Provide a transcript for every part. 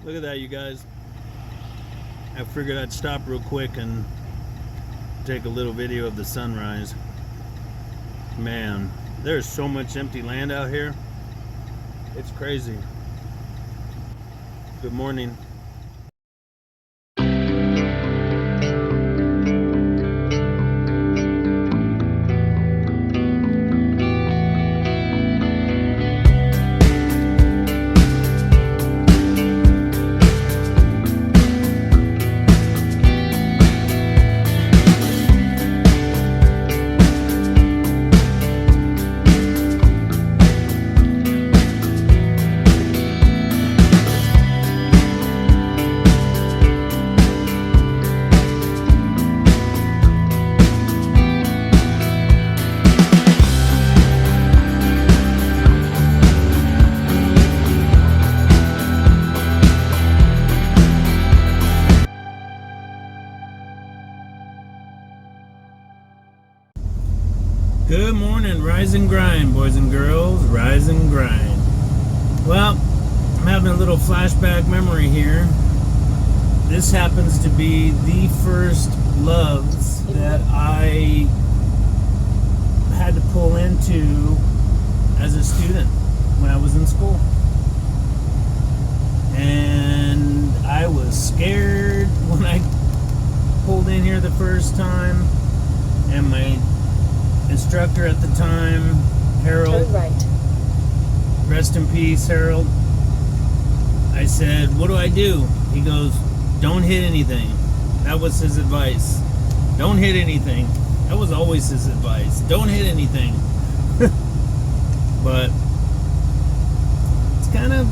Look at that, you guys. I figured I'd stop real quick and take a little video of the sunrise. Man, there's so much empty land out here. It's crazy. Good morning. Good morning, rise and grind, boys and girls, rise and grind. Well, I'm having a little flashback memory here. This happens to be the first Loves that I had to pull into as a student when I was in school. And I was scared when I pulled in here the first time, and my instructor at the time, Harold, turn right. Rest in peace, Harold. I said, what do I do? He goes, don't hit anything. That was his advice. Don't hit anything. That was always his advice. Don't hit anything. But it's kind of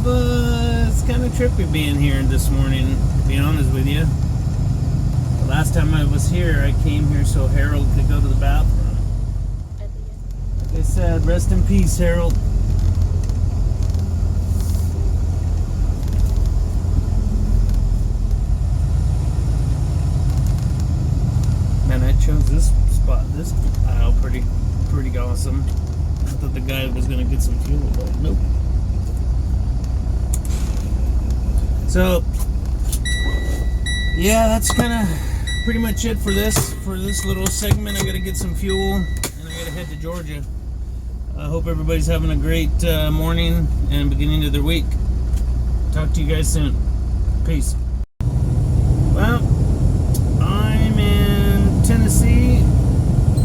trippy being here this morning, to be honest with you. The last time I was here, I came here so Harold could go to the bathroom. They said, rest in peace, Harold. Man, I chose this spot, this aisle, pretty awesome. I thought the guy was gonna get some fuel, but nope. So, yeah, that's kind of pretty much it for this little segment. I gotta get some fuel, and I gotta head to Georgia. I hope everybody's having a great morning and beginning of their week. Talk to you guys soon. Peace. Well, I'm in Tennessee,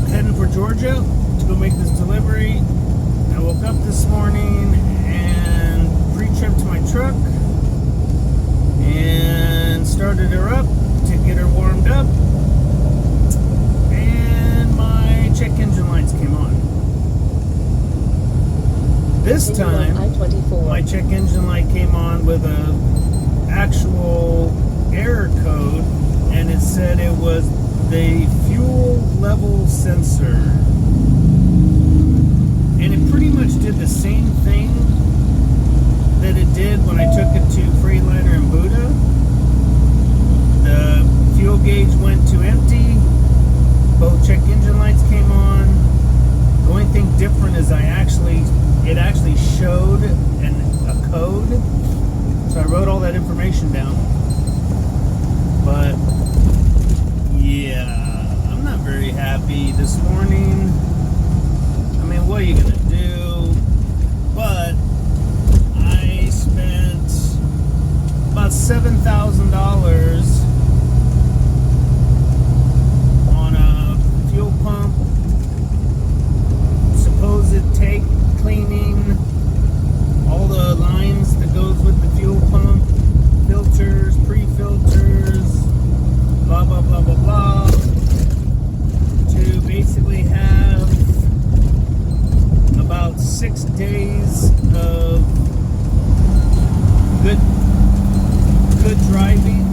heading for Georgia to go make this delivery. I woke up this morning and pre-tripped my truck and started her up to get her warmed up, and my check engine lights came on. This time, my check engine light came on with an actual error code, and it said it was the fuel level sensor. And it pretty much did the same thing that it did when I took it to Freightliner and Buddha. The fuel gauge went to empty, both check engine lights came on. The only thing different is it actually showed a code, so I wrote all that information down. But yeah, I'm not very happy this morning. I mean, what are you gonna do? But I spent about $7,000 on a fuel pump, supposed tank cleaning, all the lines that goes with the fuel pump, filters, pre-filters, blah blah blah blah blah, to basically have about 6 days of good driving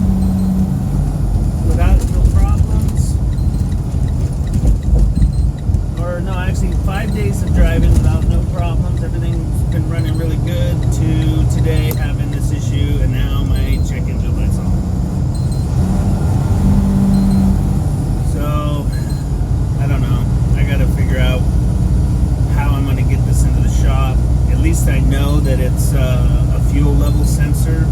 without no problems. Or no, actually 5 days of driving without no problems. Everything's been running really good, to today having this issue, and now my check engine light's on. So I don't know, I gotta figure out how I'm gonna get this into the shop. At least I know that it's a fuel level sensor,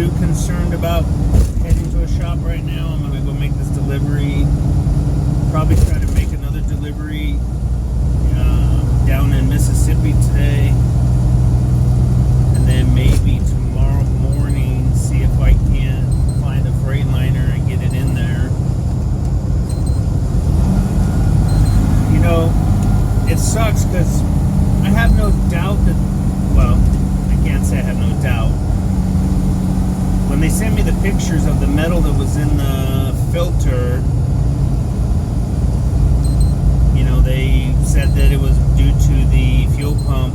too concerned about heading to a shop right now. I'm gonna go make this delivery. Probably try to make another delivery down in Mississippi today, and then maybe tomorrow morning see if I can find a Freightliner and get it in there. You know, it sucks because I have no doubt that, well, I can't say I have no doubt. When they sent me the pictures of the metal that was in the filter, you know, they said that it was due to the fuel pump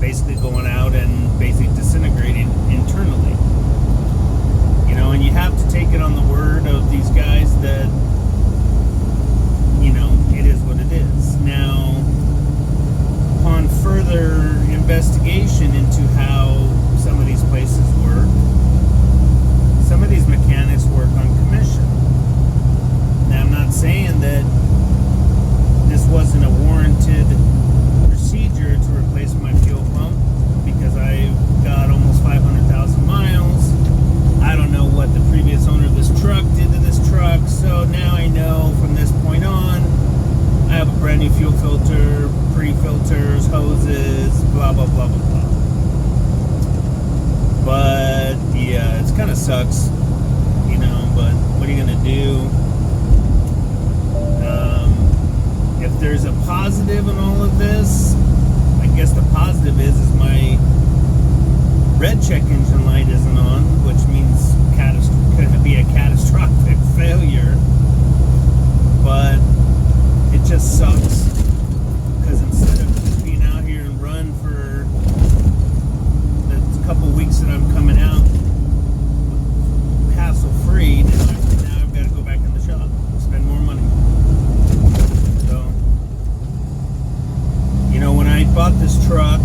basically going out and basically disintegrating internally. You know, and you have to take it on the word of these guys that, you know, it is what it is. Now, upon further investigation into how some of these places work, some of these mechanics work on commission. Now, I'm not saying that this wasn't a warranted procedure to replace my fuel pump, because I've got almost 500,000 miles. I don't know what the previous owner of this truck did to this truck, so now I know from this point on, I have a brand new fuel filter, pre-filters, hoses, blah, blah, blah, blah, blah. But, yeah, it kind of sucks, you know, but what are you going to do? If there's a positive in all of this, I guess the positive is my red check engine light isn't on, which means could be a catastrophic failure. But it just sucks, because instead of just being out here and run for the couple weeks that I'm coming out hassle free, now I've got to go back in the shop and spend more money. So, you know, when I bought this truck,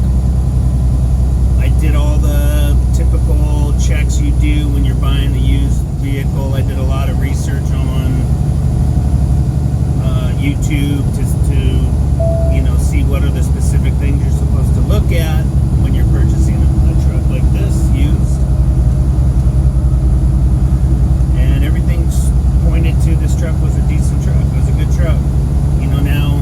I did all the typical checks you do when you're buying a used vehicle. I did a lot of research on YouTube to you know, see what are the specific things you're supposed to look at when you're purchasing a truck like this used, and everything's pointed to this truck was a decent truck. It was a good truck. You know, now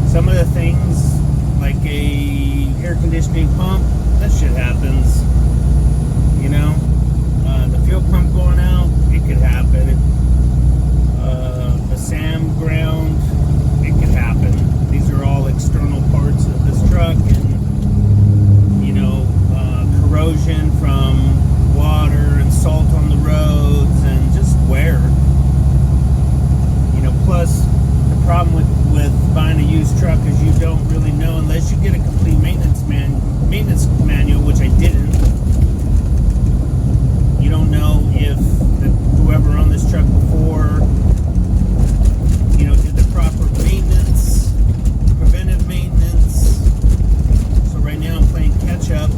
some of the things like a air conditioning pump, that shit happens. You know, the fuel pump going out, it could happen. The SAM ground, it could happen. These are all external parts of this truck, and you know, corrosion from water and salt on the roads and just wear. You know, plus the problem with buying a used truck is you don't really know, unless you get a complete maintenance manual, which I didn't. You don't know if whoever owned this truck before, you know, did the proper maintenance, preventive maintenance. So right now I'm playing catch up,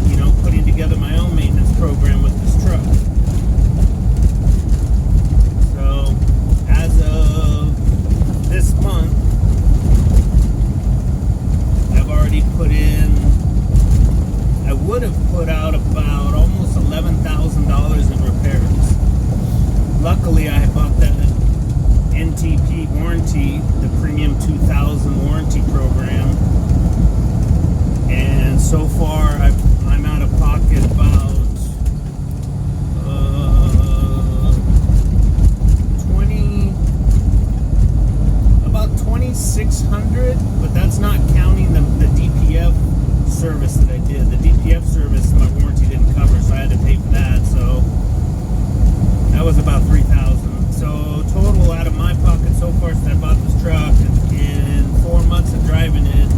you know, putting together my own maintenance program with this truck. So as of this month, I've already put in, I would have put out about almost $11,000 in repairs. Luckily, I had bought that NTP warranty, the Premium 2000 warranty program, and so far I'm out of pocket about $2,600, but that's not counting the DPF service that I did. The DPF service my warranty didn't cover, so I had to pay for that. So that was about $3,000. So total out of my pocket so far since I bought this truck, in 4 months of driving it,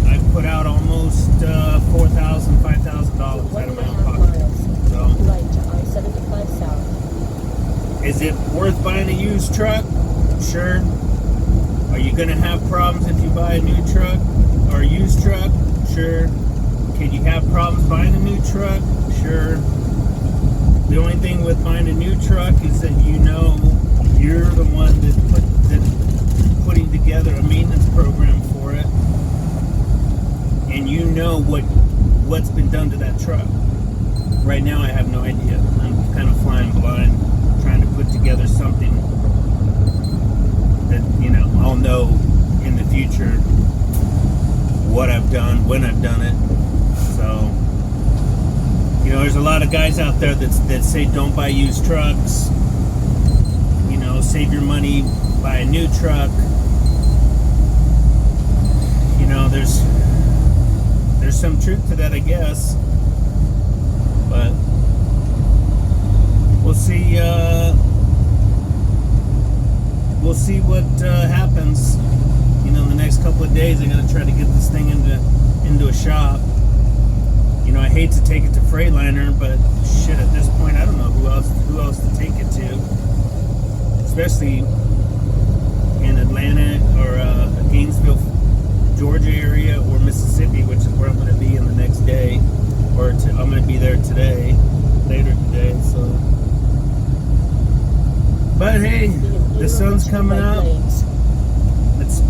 I've put out almost $4,000, $5,000 out of my own pocket. So, is it worth buying a used truck? Sure. Are you going to have problems if you buy a new truck or a used truck? Sure. Can you have problems buying a new truck? Sure. The only thing with buying a new truck is that you know you're the one that's putting together a maintenance program for it, and you know what what's been done to that truck. Right now I have no idea. I'm kind of flying blind, trying to put together something that, you know, I'll know in the future what I've done, when I've done it. So, you know, there's a lot of guys out there that say don't buy used trucks. You know, save your money, buy a new truck. You know, there's some truth to that, I guess. But we'll see. We'll see what happens. You know, in the next couple of days, I gotta try to get this thing into a shop. You know, I hate to take it to Freightliner, but shit, at this point, I don't know who else to take it to. Especially in Atlanta or Gainesville, Georgia area, or Mississippi, which is where I'm going to be in the next day. I'm going to be there today, later today. So, but hey, the sun's coming up. It's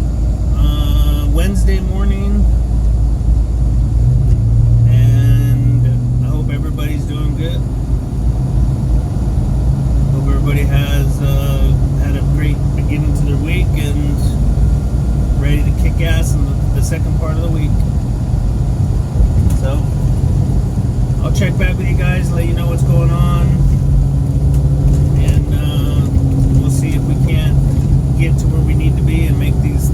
Wednesday morning. Everybody's doing good. Hope everybody has had a great beginning to their week and ready to kick ass in the second part of the week. So I'll check back with you guys, let you know what's going on, and we'll see if we can't get to where we need to be and make these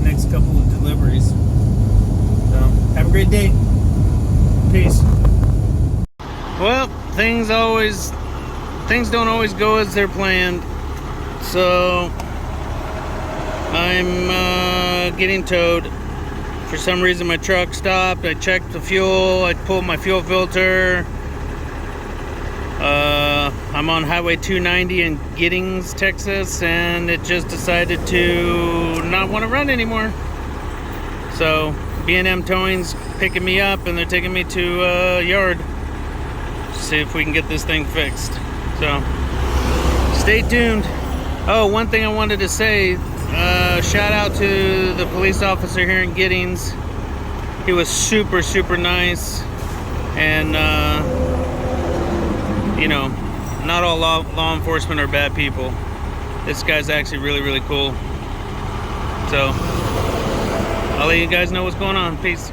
next couple of deliveries. So have a great day. Peace. Well, things don't always go as they're planned. So I'm getting towed. For some reason my truck stopped. I checked the fuel, I pulled my fuel filter. I'm on Highway 290 in Giddings, Texas, and it just decided to not want to run anymore. So B&M Towing's picking me up and they're taking me to a yard. See if we can get this thing fixed. So stay tuned. Oh, one thing I wanted to say, shout out to the police officer here in Giddings. He was super nice, and you know, not all law enforcement are bad people. This guy's actually really cool. So I'll let you guys know what's going on. Peace.